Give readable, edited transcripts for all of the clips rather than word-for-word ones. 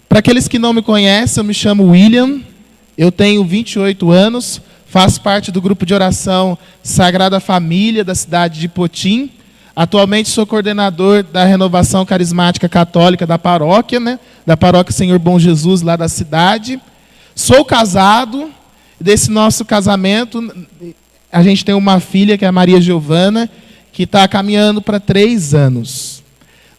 Para aqueles que não me conhecem, eu me chamo William, eu tenho 28 anos, faço parte do grupo de oração Sagrada Família da cidade de Potim. Atualmente sou coordenador da Renovação Carismática Católica da paróquia, da paróquia Senhor Bom Jesus, lá da cidade. Sou casado, desse nosso casamento, a gente tem uma filha, que é a Maria Giovana, que está caminhando para 3 anos.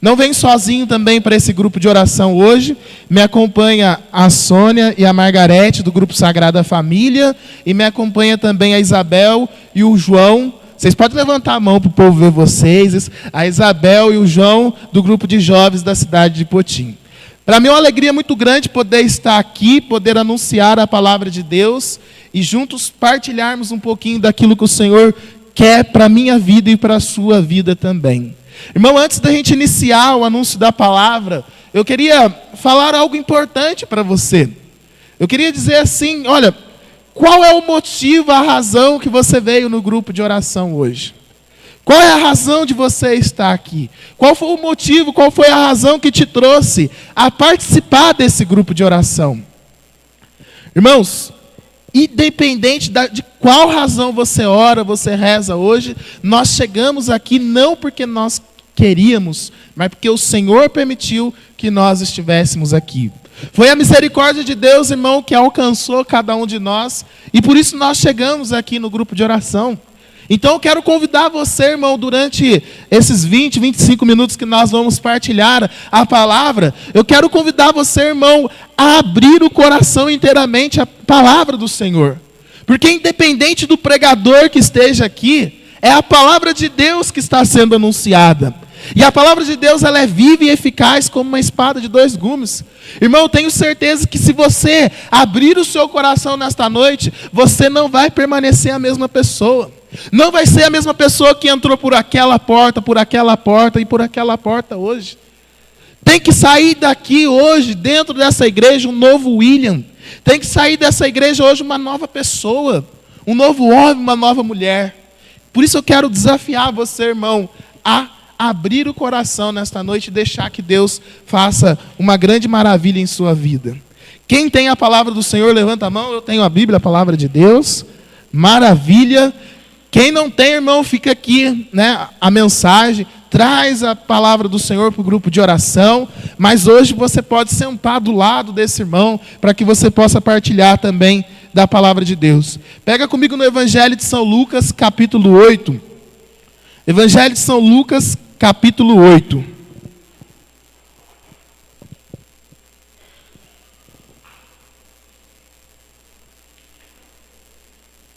Não venho sozinho também para esse grupo de oração hoje. Me acompanha a Sônia e a Margarete, do grupo Sagrada Família. E me acompanha também a Isabel e o João. Vocês podem levantar a mão para o povo ver vocês. A Isabel e o João, do grupo de jovens da cidade de Potim. Para mim é uma alegria muito grande poder estar aqui, poder anunciar a palavra de Deus e juntos partilharmos um pouquinho daquilo que o Senhor quer para a minha vida e para a sua vida também. Irmão, antes da gente iniciar o anúncio da palavra, eu queria falar algo importante para você. Eu queria dizer assim, olha, qual é o motivo, a razão que você veio no grupo de oração hoje? Qual é a razão de você estar aqui? Qual foi o motivo, qual foi a razão que te trouxe a participar desse grupo de oração? Irmãos, independente de qual razão você ora, você reza hoje, nós chegamos aqui não porque nós queríamos, mas porque o Senhor permitiu que nós estivéssemos aqui. Foi a misericórdia de Deus, irmão, que alcançou cada um de nós, e por isso nós chegamos aqui no grupo de oração. Então eu quero convidar você, irmão, durante esses 20, 25 minutos que nós vamos partilhar a palavra, eu quero convidar você, irmão, a abrir o coração inteiramente à palavra do Senhor. Porque independente do pregador que esteja aqui, é a palavra de Deus que está sendo anunciada. E a palavra de Deus, ela é viva e eficaz como uma espada de 2 gumes. Irmão, eu tenho certeza que se você abrir o seu coração nesta noite, você não vai permanecer a mesma pessoa. Não vai ser a mesma pessoa que entrou por aquela porta e por aquela porta hoje. Tem que sair daqui hoje, dentro dessa igreja, um novo William. Tem que sair dessa igreja hoje uma nova pessoa. Um novo homem, uma nova mulher. Por isso eu quero desafiar você, irmão, a abrir o coração nesta noite e deixar que Deus faça uma grande maravilha em sua vida. Quem tem a palavra do Senhor, levanta a mão. Eu tenho a Bíblia, a palavra de Deus. Maravilha. Quem não tem, irmão, fica aqui, a mensagem. Traz a palavra do Senhor para o grupo de oração. Mas hoje você pode sentar do lado desse irmão para que você possa partilhar também da palavra de Deus. Pega comigo no Evangelho de São Lucas, capítulo 8. Evangelho de São Lucas, capítulo 8.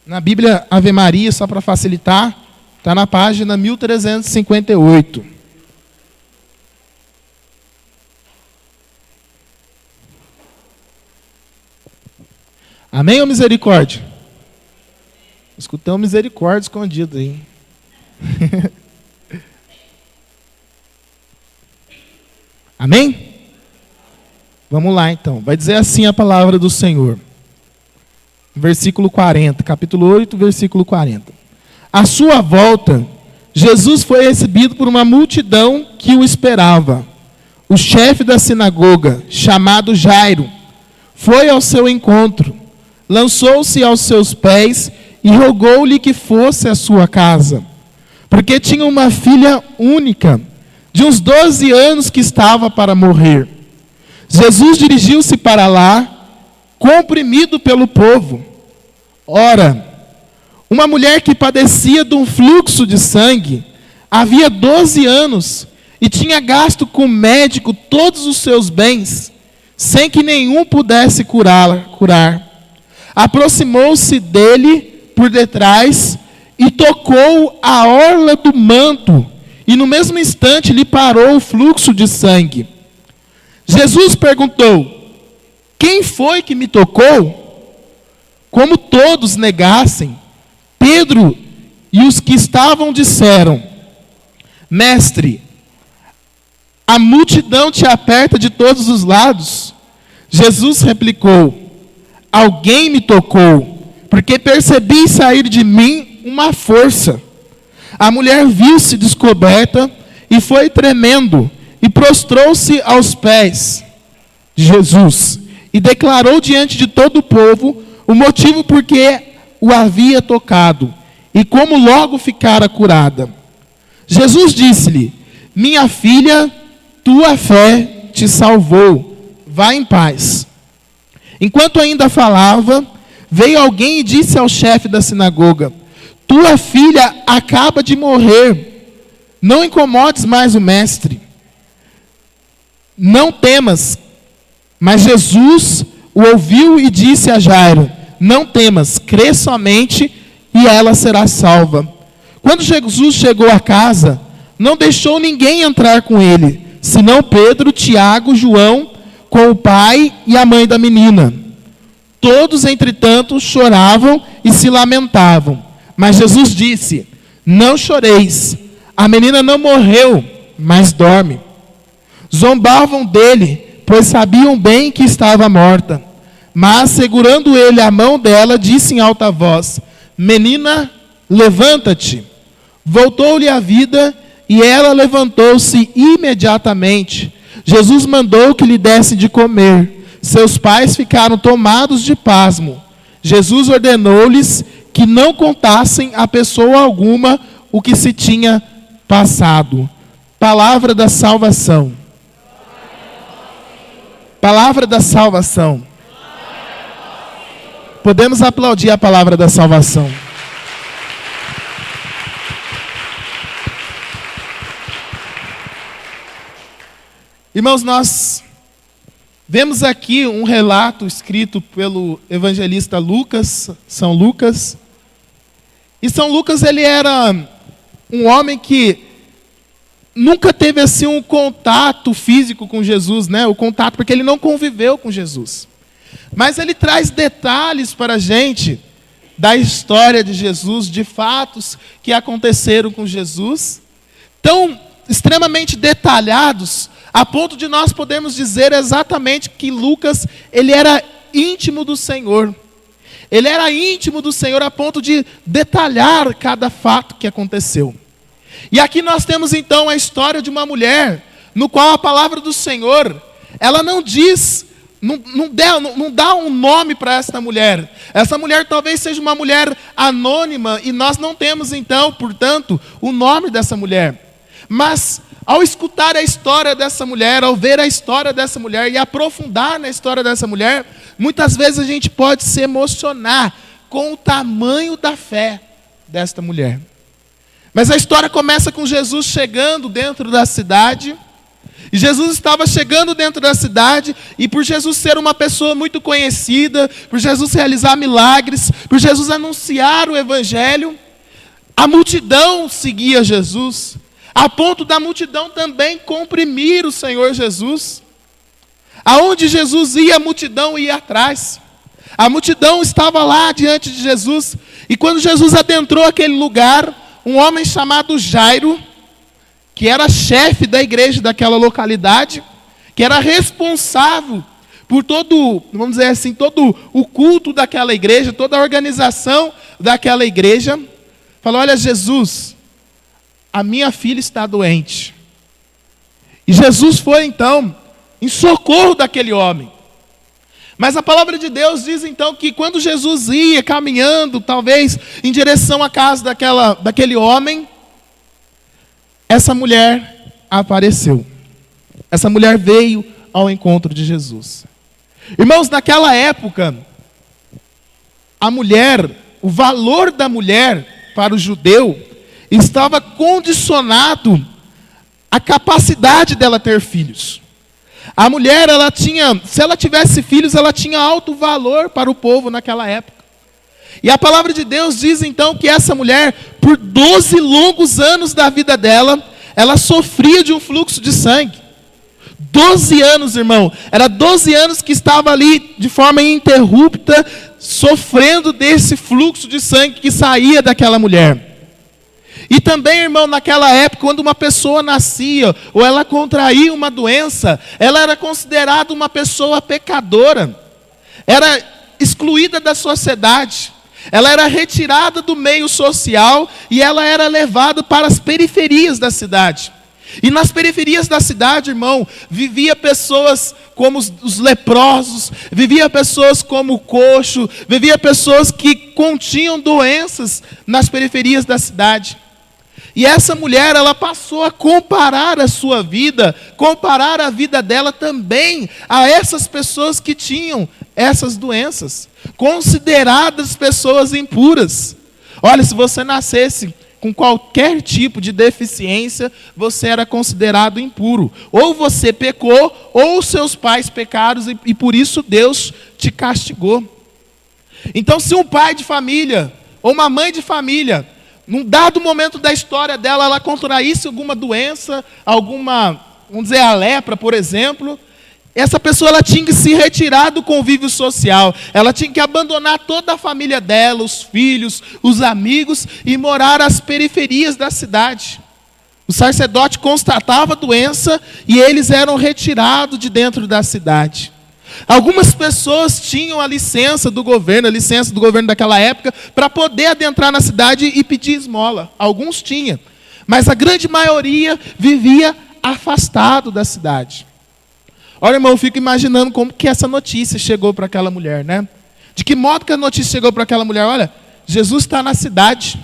Na Bíblia Ave Maria, só para facilitar, está na página 1358. Amém ou misericórdia? Escutei um misericórdia escondido aí. Amém? Vamos lá então. Vai dizer assim a palavra do Senhor. Versículo 40, capítulo 8, versículo 40. À sua volta, Jesus foi recebido por uma multidão que o esperava. O chefe da sinagoga, chamado Jairo, foi ao seu encontro, lançou-se aos seus pés e rogou-lhe que fosse à sua casa, porque tinha uma filha única, de uns 12 anos, que estava para morrer. Jesus dirigiu-se para lá, comprimido pelo povo. Ora, uma mulher que padecia de um fluxo de sangue, havia 12 anos, e tinha gasto com o médico todos os seus bens, sem que nenhum pudesse curar. Aproximou-se dele por detrás e tocou a orla do manto, e no mesmo instante lhe parou o fluxo de sangue. Jesus perguntou: quem foi que me tocou? Como todos negassem, Pedro e os que estavam disseram: Mestre, a multidão te aperta de todos os lados. Jesus replicou: alguém me tocou, porque percebi sair de mim uma força. A mulher viu-se descoberta e foi tremendo, e prostrou-se aos pés. de Jesus e declarou diante de todo o povo o motivo por que o havia tocado e como logo ficara curada. Jesus disse-lhe: minha filha, tua fé te salvou, vá em paz. Enquanto ainda falava, veio alguém e disse ao chefe da sinagoga: tua filha acaba de morrer, não incomodes mais o mestre. Não temas. Mas Jesus o ouviu e disse a Jairo: não temas, crê somente e ela será salva. Quando Jesus chegou à casa, não deixou ninguém entrar com ele, senão Pedro, Tiago, João, com o pai e a mãe da menina. Todos, entretanto, choravam e se lamentavam. Mas Jesus disse: não choreis, a menina não morreu, mas dorme. Zombavam dele, pois sabiam bem que estava morta. Mas, segurando ele a mão dela, disse em alta voz: menina, levanta-te. Voltou-lhe a vida e ela levantou-se imediatamente. Jesus mandou que lhe dessem de comer. Seus pais ficaram tomados de pasmo. Jesus ordenou-lhes que não contassem a pessoa alguma o que se tinha passado. Palavra da salvação. Palavra da salvação. Podemos aplaudir a palavra da salvação. Irmãos, nós vemos aqui um relato escrito pelo evangelista Lucas, São Lucas. E São Lucas, ele era um homem que nunca teve assim um contato físico com Jesus, né? O contato, porque ele não conviveu com Jesus. Mas ele traz detalhes para a gente da história de Jesus, de fatos que aconteceram com Jesus, tão extremamente detalhados, a ponto de nós podermos dizer exatamente que Lucas, ele era íntimo do Senhor. Ele era íntimo do Senhor a ponto de detalhar cada fato que aconteceu. E aqui nós temos então a história de uma mulher, no qual a palavra do Senhor, ela não diz, não dá um nome para esta mulher. Essa mulher talvez seja uma mulher anônima, e nós não temos então, portanto, o nome dessa mulher. Mas, ao escutar a história dessa mulher, ao ver a história dessa mulher e aprofundar na história dessa mulher, muitas vezes a gente pode se emocionar com o tamanho da fé desta mulher. Mas a história começa com Jesus chegando dentro da cidade. E Jesus estava chegando dentro da cidade, e por Jesus ser uma pessoa muito conhecida, por Jesus realizar milagres, por Jesus anunciar o evangelho, a multidão seguia Jesus, a ponto da multidão também comprimir o Senhor Jesus. Aonde Jesus ia, a multidão ia atrás. A multidão estava lá diante de Jesus, e quando Jesus adentrou aquele lugar, um homem chamado Jairo, que era chefe da igreja daquela localidade, que era responsável por todo, vamos dizer assim, todo o culto daquela igreja, toda a organização daquela igreja, falou: olha, Jesus, a minha filha está doente. E Jesus foi então em socorro daquele homem. Mas a palavra de Deus diz então que quando Jesus ia caminhando, talvez em direção à casa daquele homem, essa mulher apareceu. Essa mulher veio ao encontro de Jesus. Irmãos, naquela época, a mulher, o valor da mulher para o judeu estava condicionado à capacidade dela ter filhos. A mulher, ela tinha, se ela tivesse filhos, ela tinha alto valor para o povo naquela época. E a palavra de Deus diz então que essa mulher, por 12 longos anos da vida dela, ela sofria de um fluxo de sangue. 12 anos, irmão. Era 12 anos que estava ali de forma ininterrupta, sofrendo desse fluxo de sangue que saía daquela mulher. E também, irmão, naquela época, quando uma pessoa nascia, ou ela contraía uma doença, ela era considerada uma pessoa pecadora. Era excluída da sociedade. Ela era retirada do meio social e ela era levada para as periferias da cidade. E nas periferias da cidade, irmão, vivia pessoas como os leprosos, vivia pessoas como o coxo, vivia pessoas que continham doenças nas periferias da cidade. E essa mulher, ela passou a comparar a sua vida, comparar a vida dela também a essas pessoas que tinham essas doenças, consideradas pessoas impuras. Olha, se você nascesse com qualquer tipo de deficiência, você era considerado impuro. Ou você pecou, ou seus pais pecaram e por isso Deus te castigou. Então, se um pai de família, ou uma mãe de família, num dado momento da história dela, ela contraísse alguma doença, vamos dizer, a lepra, por exemplo, essa pessoa ela tinha que se retirar do convívio social, ela tinha que abandonar toda a família dela, os filhos, os amigos, e morar às periferias da cidade. O sacerdote constatava a doença e eles eram retirados de dentro da cidade. Algumas pessoas tinham a licença do governo daquela época, para poder adentrar na cidade e pedir esmola. Alguns tinham, mas a grande maioria vivia afastado da cidade. Olha, irmão, eu fico imaginando como que essa notícia chegou para aquela mulher, né? De que modo que a notícia chegou para aquela mulher? Olha, Jesus está na cidade.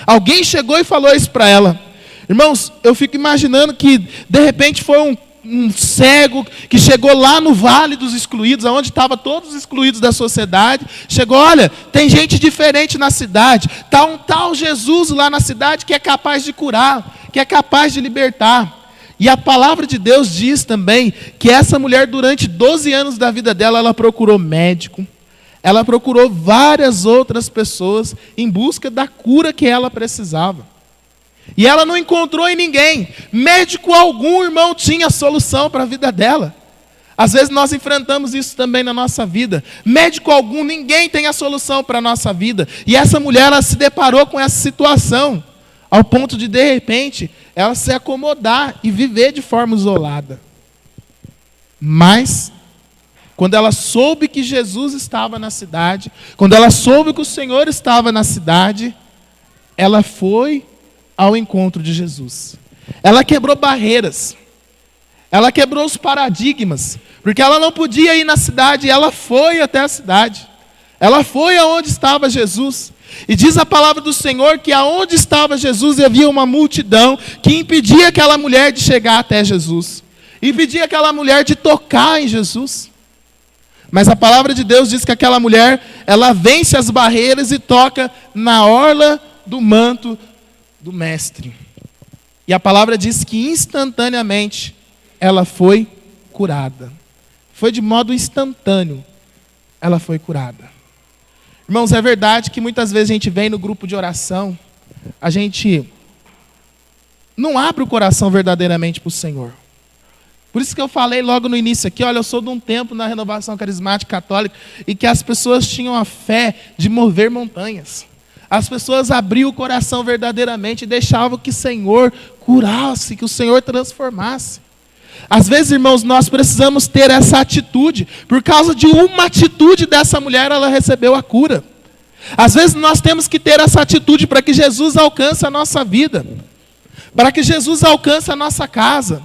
Alguém chegou e falou isso para ela. Irmãos, eu fico imaginando que, de repente, foi um cego que chegou lá no Vale dos Excluídos, onde estavam todos os excluídos da sociedade. Chegou, olha, tem gente diferente na cidade. Está um tal Jesus lá na cidade que é capaz de curar, que é capaz de libertar. E a palavra de Deus diz também que essa mulher, durante 12 anos da vida dela, ela procurou médico, ela procurou várias outras pessoas em busca da cura que ela precisava. E ela não encontrou em ninguém. Médico algum, irmão, tinha solução para a vida dela. Às vezes nós enfrentamos isso também na nossa vida. Médico algum, ninguém tem a solução para a nossa vida. E essa mulher, ela se deparou com essa situação, ao ponto de repente, ela se acomodar e viver de forma isolada. Mas, quando ela soube que Jesus estava na cidade, quando ela soube que o Senhor estava na cidade, ela foi ao encontro de Jesus. Ela quebrou barreiras, ela quebrou os paradigmas, porque ela não podia ir na cidade, e ela foi até a cidade. Ela foi aonde estava Jesus. E diz a palavra do Senhor que aonde estava Jesus havia uma multidão que impedia aquela mulher de chegar até Jesus, impedia aquela mulher de tocar em Jesus. Mas a palavra de Deus diz que aquela mulher, ela vence as barreiras e toca na orla do manto do mestre. E a palavra diz que instantaneamente ela foi curada. Foi de modo instantâneo, ela foi curada. Irmãos, é verdade que muitas vezes a gente vem no grupo de oração, a gente não abre o coração verdadeiramente para o Senhor. Por isso que eu falei logo no início aqui, olha, eu sou de um tempo na renovação carismática católica, e que as pessoas tinham a fé de mover montanhas. As pessoas abriam o coração verdadeiramente e deixavam que o Senhor curasse, que o Senhor transformasse. Às vezes, irmãos, nós precisamos ter essa atitude. Por causa de uma atitude dessa mulher, ela recebeu a cura. Às vezes nós temos que ter essa atitude para que Jesus alcance a nossa vida, para que Jesus alcance a nossa casa,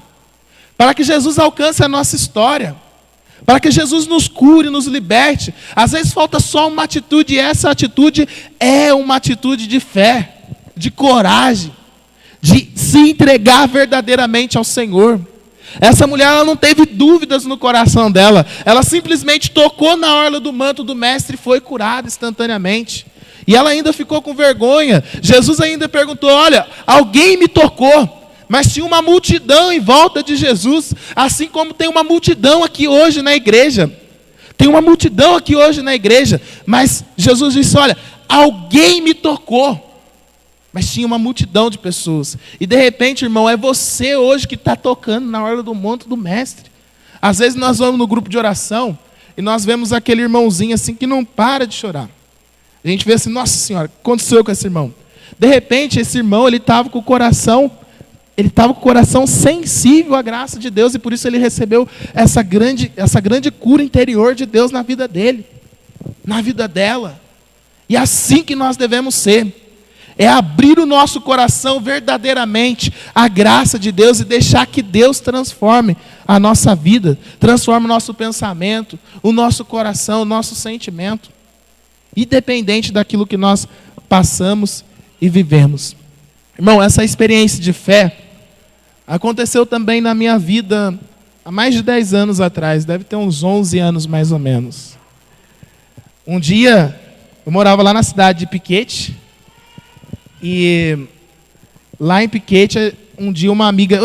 para que Jesus alcance a nossa história, para que Jesus nos cure, nos liberte. Às vezes falta só uma atitude, e essa atitude é uma atitude de fé, de coragem, de se entregar verdadeiramente ao Senhor. Essa mulher, ela não teve dúvidas no coração dela, ela simplesmente tocou na orla do manto do mestre e foi curada instantaneamente. E ela ainda ficou com vergonha. Jesus ainda perguntou, olha, alguém me tocou? Mas tinha uma multidão em volta de Jesus, assim como tem uma multidão aqui hoje na igreja. Tem uma multidão aqui hoje na igreja, mas Jesus disse, olha, alguém me tocou. Mas tinha uma multidão de pessoas. E de repente, irmão, é você hoje que está tocando na orla do manto do mestre. Às vezes nós vamos no grupo de oração e nós vemos aquele irmãozinho assim que não para de chorar. A gente vê assim, nossa senhora, o que aconteceu com esse irmão? De repente, esse irmão, ele estava com o coração sensível à graça de Deus, e por isso ele recebeu essa grande cura interior de Deus na vida dele, na vida dela. E é assim que nós devemos ser. é abrir o nosso coração verdadeiramente à graça de Deus e deixar que Deus transforme a nossa vida, transforme o nosso pensamento, o nosso coração, o nosso sentimento, independente daquilo que nós passamos e vivemos. Irmão, essa experiência de fé aconteceu também na minha vida há mais de 10 anos atrás, deve ter uns 11 anos mais ou menos. Um dia, eu morava lá na cidade de Piquete, e lá em Piquete, um dia uma amiga,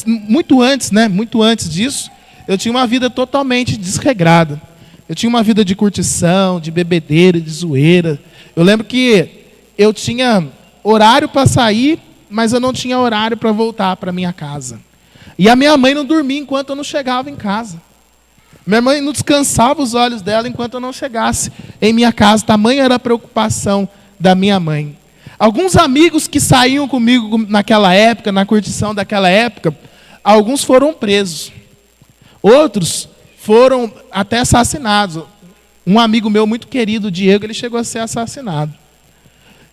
muito antes disso, eu tinha uma vida totalmente desregrada. Eu tinha uma vida de curtição, de bebedeira, de zoeira. Eu lembro que eu tinha horário para sair, mas eu não tinha horário para voltar para minha casa. E a minha mãe não dormia enquanto eu não chegava em casa. Minha mãe não descansava os olhos dela enquanto eu não chegasse em minha casa. Tamanha era a preocupação da minha mãe. Alguns amigos que saíam comigo naquela época, na curtição daquela época, alguns foram presos. Outros foram até assassinados. Um amigo meu muito querido, Diego, ele chegou a ser assassinado.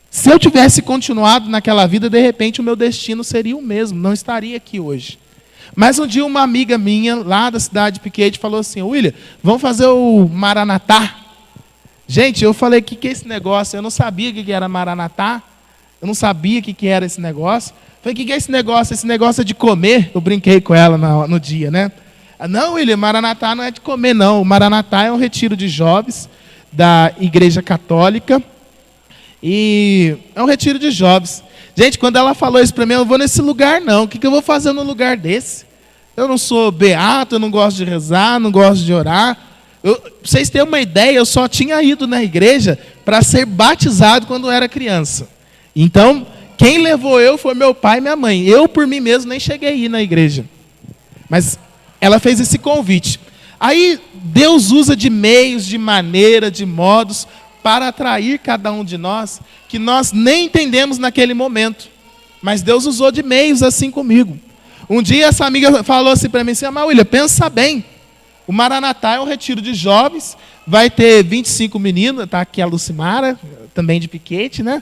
Se eu tivesse continuado naquela vida, de repente o meu destino seria o mesmo, não estaria aqui hoje. Mas um dia uma amiga minha, lá da cidade de Piquete, falou assim: William, vamos fazer o Maranatá? Gente, eu falei, o que é esse negócio? Eu não sabia o que era Maranatá. Eu não sabia o que era esse negócio. Falei, o que é esse negócio? Esse negócio é de comer? Eu brinquei com ela no dia, né? Não, William, Maranatá não é de comer, não. O Maranatá é um retiro de jovens da Igreja Católica. E é um retiro de jovens. Gente, quando ela falou isso para mim, eu não vou nesse lugar, não. O que eu vou fazer num lugar desse? Eu não sou beato, eu não gosto de rezar, não gosto de orar. Pra vocês terem uma ideia, eu só tinha ido na igreja para ser batizado quando eu era criança. Então, quem levou eu foi meu pai e minha mãe. Eu, por mim mesmo, nem cheguei a ir na igreja. Mas ela fez esse convite. Aí, Deus usa de meios, de maneira, de modos, para atrair cada um de nós, que nós nem entendemos naquele momento. Mas Deus usou de meios assim comigo. Um dia, essa amiga falou assim para mim, assim, William, pensa bem. O Maranatá é um retiro de jovens, vai ter 25 meninos, está aqui a Lucimara, também de Piquete, né?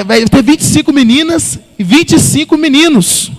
Vai ter 25 meninas e 25 meninos.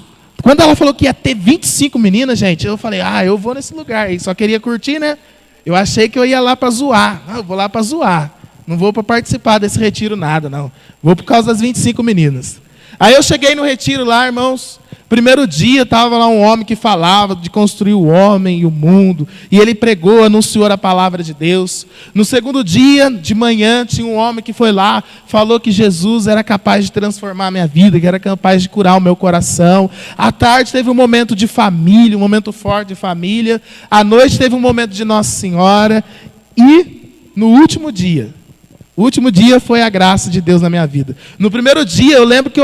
Quando ela falou que ia ter 25 meninas, gente, eu falei, eu vou nesse lugar. E só queria curtir, né? Eu achei que eu ia lá para zoar. Eu vou lá para zoar. Não vou para participar desse retiro nada, não. Vou por causa das 25 meninas. Aí eu cheguei no retiro lá, irmãos. Primeiro dia, estava lá um homem que falava de construir o homem e o mundo. E ele pregou, anunciou a palavra de Deus. No segundo dia, de manhã, tinha um homem que foi lá, falou que Jesus era capaz de transformar a minha vida, que era capaz de curar o meu coração. À tarde teve um momento de família, um momento forte de família. À noite teve um momento de Nossa Senhora. E no último dia foi a graça de Deus na minha vida. No primeiro dia, eu lembro que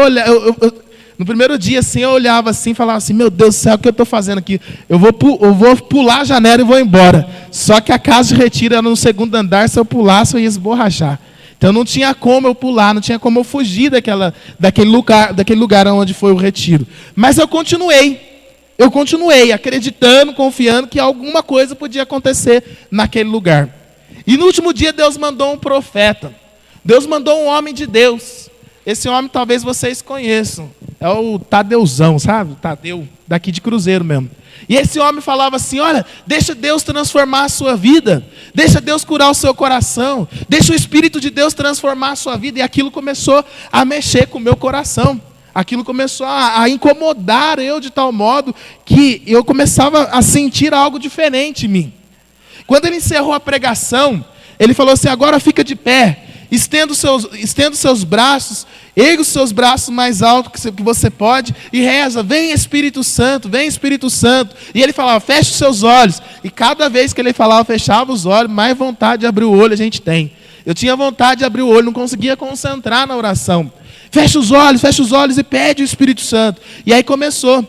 no primeiro dia, assim, eu olhava assim e falava assim, meu Deus do céu, o que eu estou fazendo aqui? Eu vou pular a janela e vou embora. Só que a casa de retiro era no segundo andar, se eu pulasse eu ia esborrachar. Então não tinha como eu pular, não tinha como eu fugir daquele lugar onde foi o retiro. Mas eu continuei acreditando, confiando que alguma coisa podia acontecer naquele lugar. E no último dia Deus mandou um profeta. Deus mandou um homem de Deus. Esse homem talvez vocês conheçam. É o Tadeuzão, sabe? O Tadeu, daqui de Cruzeiro mesmo. E esse homem falava assim, olha, deixa Deus transformar a sua vida. Deixa Deus curar o seu coração. Deixa o Espírito de Deus transformar a sua vida. E aquilo começou a mexer com o meu coração. Aquilo começou a incomodar eu de tal modo que eu começava a sentir algo diferente em mim. Quando ele encerrou a pregação, ele falou assim, agora fica de pé. Estenda os seus braços, erga os seus braços mais alto que você pode e reza, vem Espírito Santo, vem Espírito Santo. E ele falava, feche os seus olhos. E cada vez que ele falava, fechava os olhos, mais vontade de abrir o olho a gente tem. Eu tinha vontade de abrir o olho, não conseguia concentrar na oração. Fecha os olhos e pede o Espírito Santo. E aí começou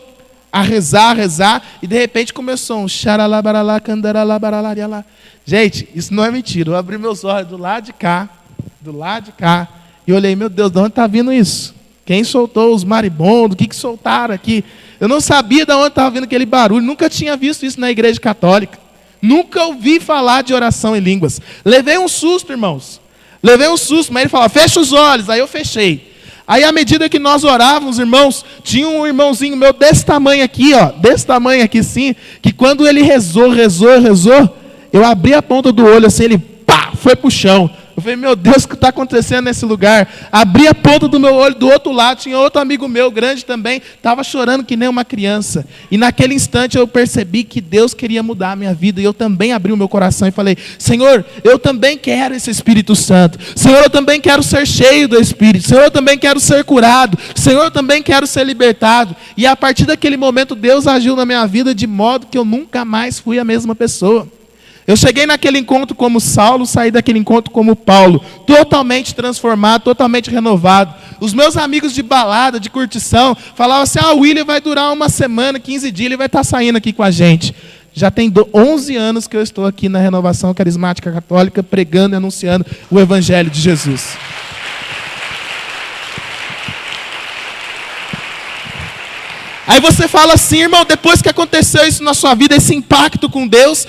a rezar, e de repente começou um xaralabaralá, candaralabaralarialá. Gente, isso não é mentira. Eu abri meus olhos do lado de cá, e olhei, meu Deus, de onde está vindo isso? Quem soltou os maribondos? O que soltaram aqui? Eu não sabia de onde estava vindo aquele barulho, nunca tinha visto isso na igreja católica. Nunca ouvi falar de oração em línguas. Levei um susto, irmãos. Levei um susto, mas ele falava, fecha os olhos. Aí eu fechei. Aí, à medida que nós orávamos, irmãos, tinha um irmãozinho meu desse tamanho aqui, ó, desse tamanho aqui sim, que quando ele rezou, eu abri a ponta do olho assim, ele pá, foi pro chão. Eu falei, meu Deus, o que está acontecendo nesse lugar? Abri a ponta do meu olho, do outro lado, tinha outro amigo meu, grande também, estava chorando que nem uma criança. E naquele instante eu percebi que Deus queria mudar a minha vida, e eu também abri o meu coração e falei, Senhor, eu também quero esse Espírito Santo. Senhor, eu também quero ser cheio do Espírito. Senhor, eu também quero ser curado. Senhor, eu também quero ser libertado. E a partir daquele momento, Deus agiu na minha vida de modo que eu nunca mais fui a mesma pessoa. Eu cheguei naquele encontro como Saulo, saí daquele encontro como Paulo, totalmente transformado, totalmente renovado. Os meus amigos de balada, de curtição, falavam assim, o William vai durar uma semana, 15 dias, ele vai estar saindo aqui com a gente. Já tem 11 anos que eu estou aqui na Renovação Carismática Católica, pregando e anunciando o Evangelho de Jesus. Aí você fala assim, irmão, depois que aconteceu isso na sua vida, esse impacto com Deus,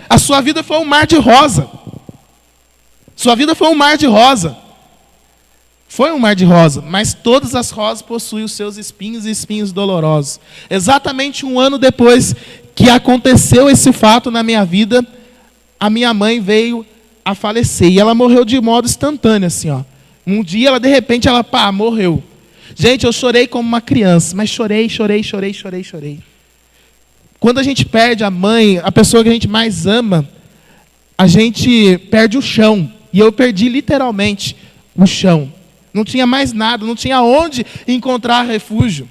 a sua vida foi um mar de rosa. Sua vida foi um mar de rosa. Foi um mar de rosa, mas todas as rosas possuem os seus espinhos e espinhos dolorosos. Exatamente um ano depois que aconteceu esse fato na minha vida, a minha mãe veio a falecer. E ela morreu de modo instantâneo, assim, ó. Um dia, de repente, ela morreu. Gente, eu chorei como uma criança, mas chorei. Quando a gente perde a mãe, a pessoa que a gente mais ama, a gente perde o chão. E eu perdi literalmente o chão. Não tinha mais nada, não tinha onde encontrar refúgio.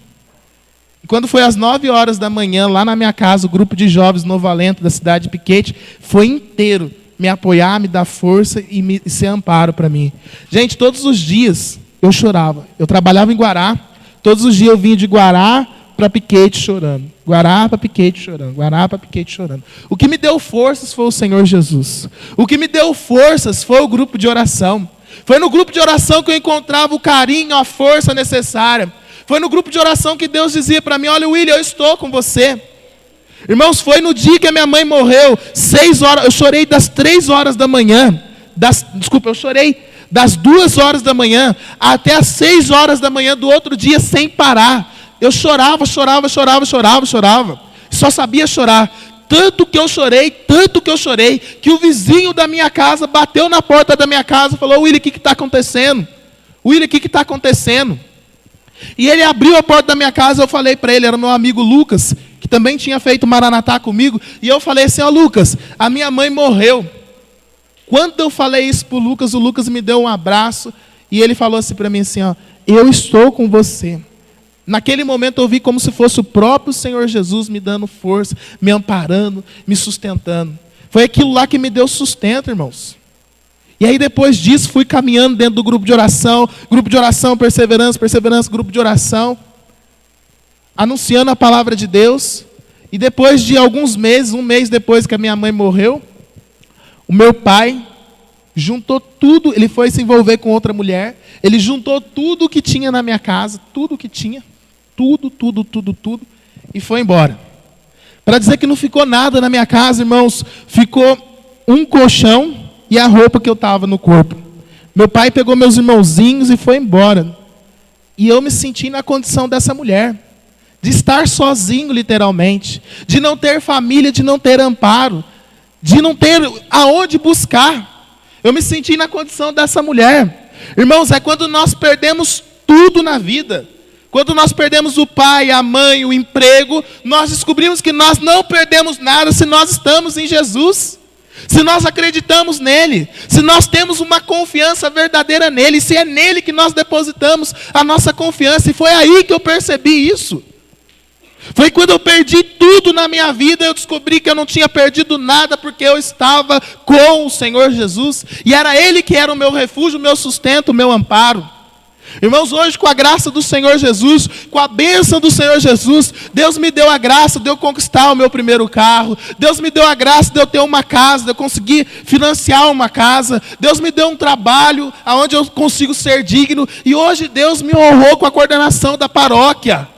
E quando foi às 9 horas da manhã, lá na minha casa, o grupo de jovens Novo Alento da cidade de Piquete foi inteiro me apoiar, me dar força e ser amparo para mim. Gente, todos os dias eu chorava. Eu trabalhava em Guará. Todos os dias eu vinha de Guará para Piquete chorando. Guará para Piquete chorando. Guará para Piquete chorando. O que me deu forças foi o Senhor Jesus. O que me deu forças foi o grupo de oração. Foi no grupo de oração que eu encontrava o carinho, a força necessária. Foi no grupo de oração que Deus dizia para mim, olha, William, eu estou com você. Irmãos, foi no dia que a minha mãe morreu, 6 horas, eu chorei das 3 horas da manhã. Eu chorei das 2 horas da manhã até as 6 horas da manhã do outro dia, sem parar. Eu chorava. Só sabia chorar. Tanto que eu chorei, que o vizinho da minha casa bateu na porta da minha casa e falou, William, o que está acontecendo? William, o que está acontecendo? E ele abriu a porta da minha casa, eu falei para ele, era meu amigo Lucas, que também tinha feito Maranatá comigo, e eu falei assim, Lucas, a minha mãe morreu. Quando eu falei isso para o Lucas me deu um abraço, e ele falou assim para mim assim, eu estou com você. Naquele momento eu vi como se fosse o próprio Senhor Jesus me dando força, me amparando, me sustentando. Foi aquilo lá que me deu sustento, irmãos. E aí depois disso fui caminhando dentro do grupo de oração, perseverança, grupo de oração, anunciando a palavra de Deus. E depois de alguns meses, 1 mês depois que a minha mãe morreu, o meu pai juntou tudo, ele foi se envolver com outra mulher, ele juntou tudo que tinha na minha casa, tudo que tinha, tudo, e foi embora. Para dizer que não ficou nada na minha casa, irmãos, ficou um colchão e a roupa que eu estava no corpo. Meu pai pegou meus irmãozinhos e foi embora. E eu me senti na condição dessa mulher, de estar sozinho literalmente, de não ter família, de não ter amparo, de não ter aonde buscar. Eu me senti na condição dessa mulher. Irmãos, é quando nós perdemos tudo na vida. Quando nós perdemos o pai, a mãe, o emprego, nós descobrimos que nós não perdemos nada se nós estamos em Jesus. Se nós acreditamos nele, se nós temos uma confiança verdadeira nele, se é nele que nós depositamos a nossa confiança. E foi aí que eu percebi isso. Foi quando eu perdi tudo na minha vida, eu descobri que eu não tinha perdido nada, porque eu estava com o Senhor Jesus, e era Ele que era o meu refúgio, o meu sustento, o meu amparo. Irmãos, hoje com a graça do Senhor Jesus, com a bênção do Senhor Jesus, Deus me deu a graça de eu conquistar o meu primeiro carro, Deus me deu a graça de eu ter uma casa, de eu conseguir financiar uma casa, Deus me deu um trabalho onde eu consigo ser digno, e hoje Deus me honrou com a coordenação da paróquia.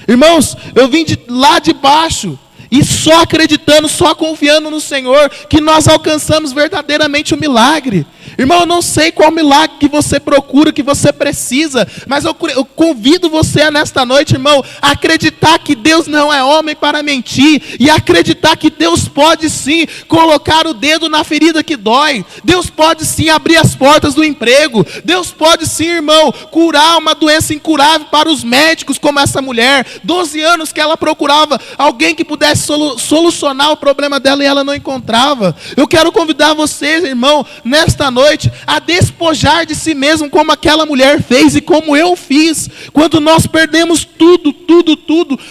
Irmãos, eu vim lá de baixo, e só acreditando, só confiando no Senhor, que nós alcançamos verdadeiramente o milagre. Irmão, eu não sei qual milagre que você procura, que você precisa, mas eu convido você nesta noite, irmão, a acreditar que Deus não é homem para mentir, e acreditar que Deus pode sim colocar o dedo na ferida que dói. Deus pode sim abrir as portas do emprego. Deus pode sim, irmão, curar uma doença incurável para os médicos, como essa mulher, 12 anos que ela procurava alguém que pudesse solucionar o problema dela e ela não encontrava. Eu quero convidar vocês, irmão, nesta noite, a despojar de si mesmo como aquela mulher fez e como eu fiz. Quando nós perdemos tudo,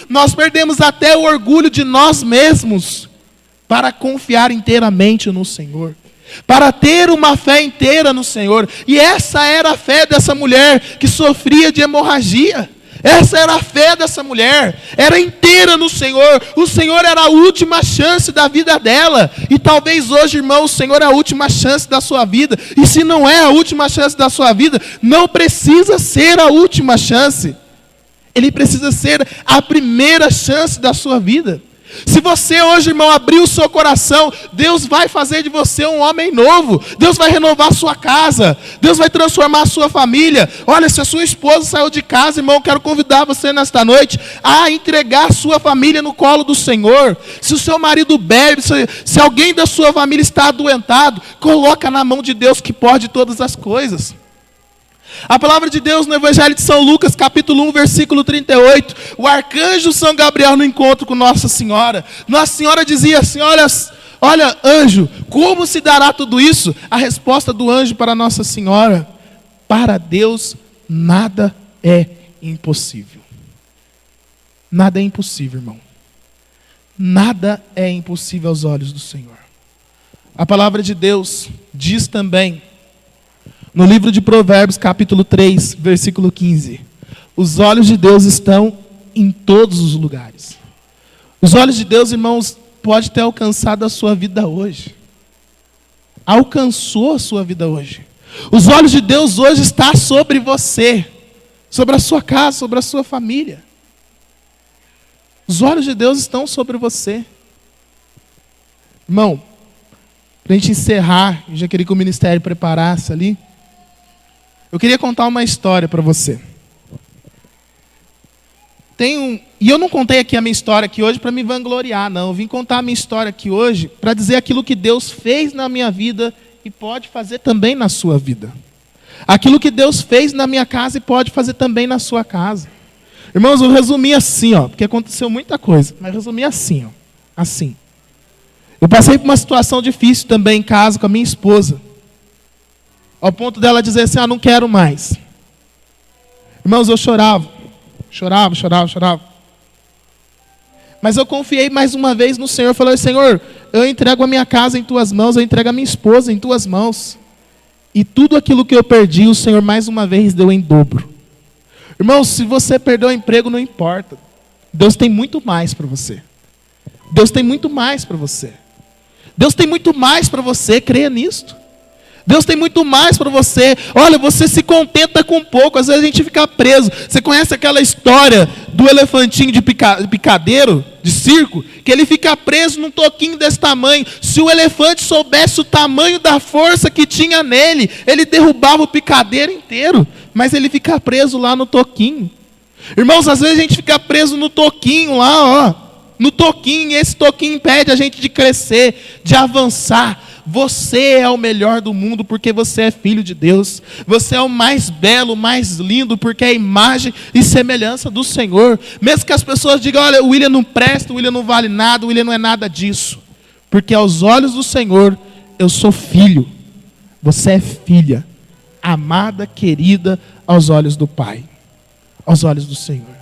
nós perdemos até o orgulho de nós mesmos, para confiar inteiramente no Senhor, para ter uma fé inteira no Senhor. E essa era a fé dessa mulher que sofria de hemorragia. Essa era a fé dessa mulher, era inteira no Senhor. O Senhor era a última chance da vida dela. E talvez hoje, irmão, o Senhor é a última chance da sua vida. E se não é a última chance da sua vida, não precisa ser a última chance. Ele precisa ser a primeira chance da sua vida. Se você hoje, irmão, abrir o seu coração, Deus vai fazer de você um homem novo. Deus vai renovar a sua casa. Deus vai transformar a sua família. Olha, se a sua esposa saiu de casa, irmão, eu quero convidar você nesta noite a entregar a sua família no colo do Senhor. Se o seu marido bebe, se alguém da sua família está adoentado, coloca na mão de Deus que pode todas as coisas. A palavra de Deus no Evangelho de São Lucas, capítulo 1, versículo 38, o arcanjo São Gabriel no encontro com Nossa Senhora dizia assim: olha anjo, como se dará tudo isso? A resposta do anjo para Nossa Senhora: para Deus nada é impossível. Nada é impossível, irmão. Nada é impossível aos olhos do Senhor. A palavra de Deus diz também, no livro de Provérbios, capítulo 3, versículo 15. Os olhos de Deus estão em todos os lugares. Os olhos de Deus, irmãos, pode ter alcançado a sua vida hoje. Alcançou a sua vida hoje. Os olhos de Deus hoje estão sobre você, sobre a sua casa, sobre a sua família. Os olhos de Deus estão sobre você. Irmão, para a gente encerrar, eu já queria que o ministério preparasse ali. Eu queria contar uma história para você. E eu não contei aqui a minha história aqui hoje para me vangloriar, não. Eu vim contar a minha história aqui hoje para dizer aquilo que Deus fez na minha vida e pode fazer também na sua vida. Aquilo que Deus fez na minha casa e pode fazer também na sua casa. Irmãos, eu resumi assim, porque aconteceu muita coisa, mas resumi assim, assim. Eu passei por uma situação difícil também em casa com a minha esposa. Ao ponto dela dizer assim: não quero mais. Irmãos, eu chorava. Mas eu confiei mais uma vez no Senhor. Falei: Senhor, eu entrego a minha casa em tuas mãos, eu entrego a minha esposa em tuas mãos. E tudo aquilo que eu perdi, o Senhor mais uma vez deu em dobro. Irmãos, se você perdeu o emprego, não importa. Deus tem muito mais para você. Deus tem muito mais para você. Deus tem muito mais para você, creia nisto. Deus tem muito mais para você. Olha, você se contenta com pouco. Às vezes a gente fica preso. Você conhece aquela história do elefantinho de picadeiro, de circo? Que ele fica preso num toquinho desse tamanho. Se o elefante soubesse o tamanho da força que tinha nele, ele derrubava o picadeiro inteiro. Mas ele fica preso lá no toquinho. Irmãos, às vezes a gente fica preso no toquinho lá, no toquinho. E esse toquinho impede a gente de crescer, de avançar. Você é o melhor do mundo porque você é filho de Deus. Você é o mais belo, o mais lindo, porque é a imagem e semelhança do Senhor. Mesmo que as pessoas digam: olha, o William não presta, o William não vale nada, o William não é nada disso. Porque aos olhos do Senhor, eu sou filho. Você é filha, amada, querida, aos olhos do Pai, aos olhos do Senhor.